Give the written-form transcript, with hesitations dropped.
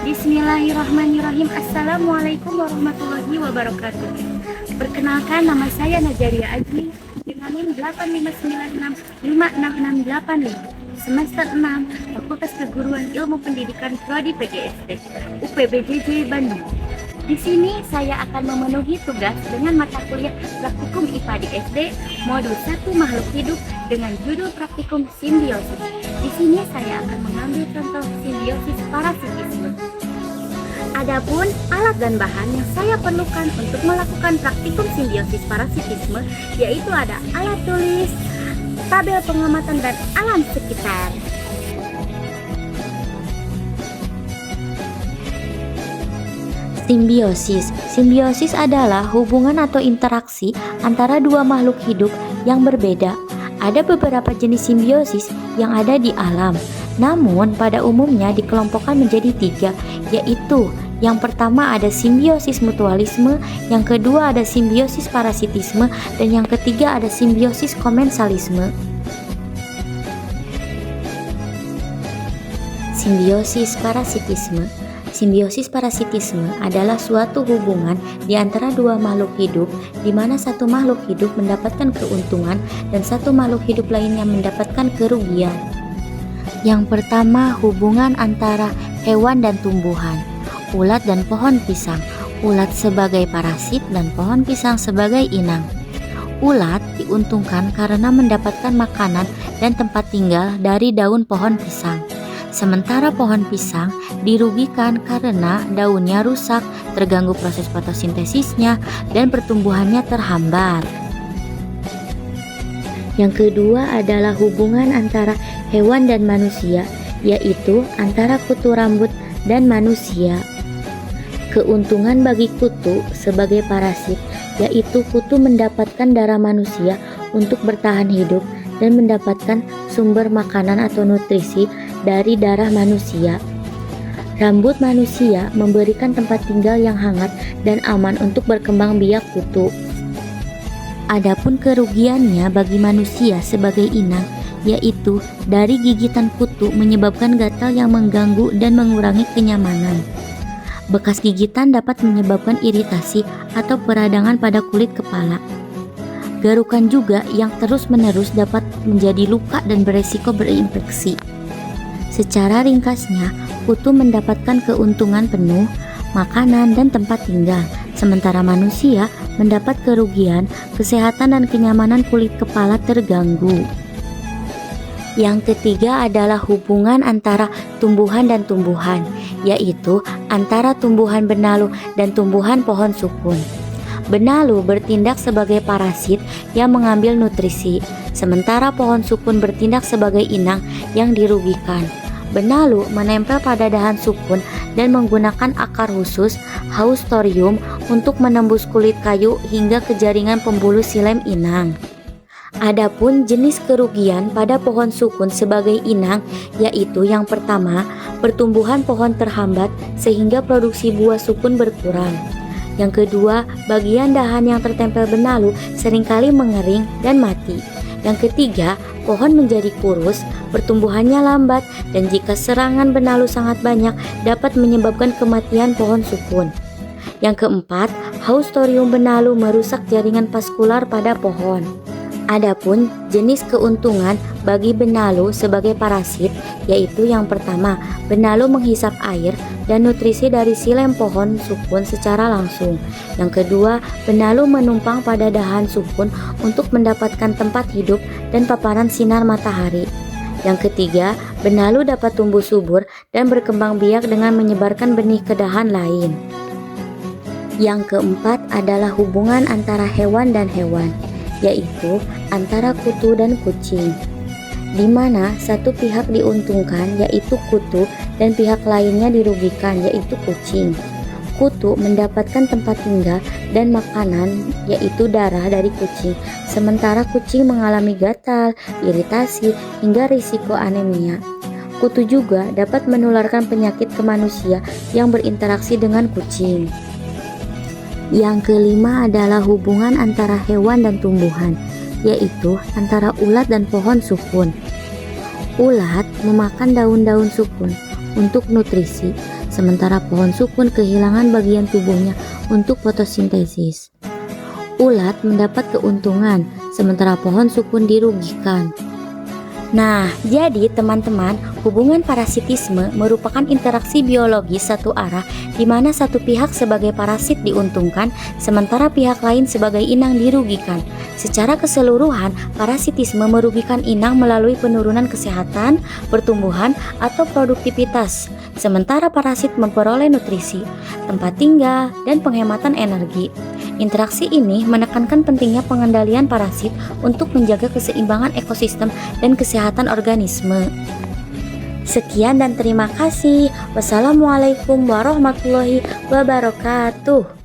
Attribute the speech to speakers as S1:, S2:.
S1: Bismillahirrahmanirrahim. Assalamualaikum warahmatullahi wabarakatuh. Perkenalkan, nama saya Najaria Ajli dengan NIM 859656685, semester 6, Fakultas Keguruan Ilmu Pendidikan Prodi PGSD, UPBJJ Bandung. Di sini saya akan memenuhi tugas dengan mata kuliah Praktikum IPA di SD, modul 1 Makhluk Hidup dengan judul Praktikum Simbiosis. Di sini saya akan mengambil contoh simbiosis parasitisme. Adapun alat dan bahan yang saya perlukan untuk melakukan praktikum simbiosis parasitisme yaitu ada alat tulis, tabel pengamatan dan alam sekitar.
S2: Simbiosis adalah hubungan atau interaksi antara dua makhluk hidup yang berbeda. Ada beberapa jenis simbiosis yang ada di alam, namun pada umumnya dikelompokkan menjadi 3, yaitu yang pertama ada simbiosis mutualisme, yang kedua ada simbiosis parasitisme, dan yang ketiga ada simbiosis komensalisme. Simbiosis parasitisme adalah suatu hubungan di antara dua makhluk hidup di mana satu makhluk hidup mendapatkan keuntungan dan satu makhluk hidup lainnya mendapatkan kerugian. Yang pertama, hubungan antara hewan dan tumbuhan, ulat dan pohon pisang. Ulat sebagai parasit dan pohon pisang sebagai inang. Ulat diuntungkan karena mendapatkan makanan dan tempat tinggal dari daun pohon pisang. Sementara pohon pisang dirugikan karena daunnya rusak, terganggu proses fotosintesisnya, dan pertumbuhannya terhambat. Yang kedua adalah hubungan antara hewan dan manusia, yaitu antara kutu rambut dan manusia. Keuntungan bagi kutu sebagai parasit, yaitu kutu mendapatkan darah manusia untuk bertahan hidup dan mendapatkan sumber makanan atau nutrisi dari darah manusia. Rambut manusia memberikan tempat tinggal yang hangat dan aman untuk berkembang biak kutu. Adapun kerugiannya bagi manusia sebagai inang, yaitu dari gigitan kutu menyebabkan gatal yang mengganggu dan mengurangi kenyamanan. Bekas gigitan dapat menyebabkan iritasi atau peradangan pada kulit kepala. Garukan juga yang terus-menerus dapat menjadi luka dan beresiko berinfeksi. Secara ringkasnya, kutu mendapatkan keuntungan penuh, makanan dan tempat tinggal, sementara manusia mendapat kerugian, kesehatan dan kenyamanan kulit kepala terganggu. Yang ketiga adalah hubungan antara tumbuhan dan tumbuhan, yaitu antara tumbuhan benalu dan tumbuhan pohon sukun. Benalu bertindak sebagai parasit yang mengambil nutrisi, sementara pohon sukun bertindak sebagai inang yang dirugikan. Benalu menempel pada dahan sukun dan menggunakan akar khusus Haustorium untuk menembus kulit kayu hingga ke jaringan pembuluh silem inang. Adapun jenis kerugian pada pohon sukun sebagai inang, yaitu yang pertama, pertumbuhan pohon terhambat sehingga produksi buah sukun berkurang. Yang kedua, bagian dahan yang tertempel benalu seringkali mengering dan mati. Yang ketiga, pohon menjadi kurus, pertumbuhannya lambat, dan jika serangan benalu sangat banyak dapat menyebabkan kematian pohon sukun. Yang keempat, Haustorium benalu merusak jaringan vaskular pada pohon. Adapun jenis keuntungan bagi benalu sebagai parasit, yaitu yang pertama, benalu menghisap air dan nutrisi dari silem pohon sukun secara langsung. Yang kedua, benalu menumpang pada dahan sukun untuk mendapatkan tempat hidup dan paparan sinar matahari. Yang ketiga, benalu dapat tumbuh subur dan berkembang biak dengan menyebarkan benih ke dahan lain. Yang keempat adalah hubungan antara hewan dan hewan, yaitu antara kutu dan kucing, di mana satu pihak diuntungkan yaitu kutu dan pihak lainnya dirugikan yaitu kucing. Kutu mendapatkan tempat tinggal dan makanan yaitu darah dari kucing, sementara kucing mengalami gatal, iritasi, hingga risiko anemia. Kutu juga dapat menularkan penyakit ke manusia yang berinteraksi dengan kucing. Yang kelima adalah hubungan antara hewan dan tumbuhan, yaitu antara ulat dan pohon sukun. Ulat memakan daun-daun sukun untuk nutrisi, sementara pohon sukun kehilangan bagian tubuhnya untuk fotosintesis. Ulat mendapat keuntungan, sementara pohon sukun dirugikan. Nah, jadi teman-teman, hubungan parasitisme merupakan interaksi biologis satu arah di mana satu pihak sebagai parasit diuntungkan, sementara pihak lain sebagai inang dirugikan. Secara keseluruhan, parasitisme merugikan inang melalui penurunan kesehatan, pertumbuhan, atau produktivitas, sementara parasit memperoleh nutrisi, tempat tinggal, dan penghematan energi. Interaksi ini menekankan pentingnya pengendalian parasit untuk menjaga keseimbangan ekosistem dan kesehatan organisme. Sekian dan terima kasih. Wassalamualaikum warahmatullahi wabarakatuh.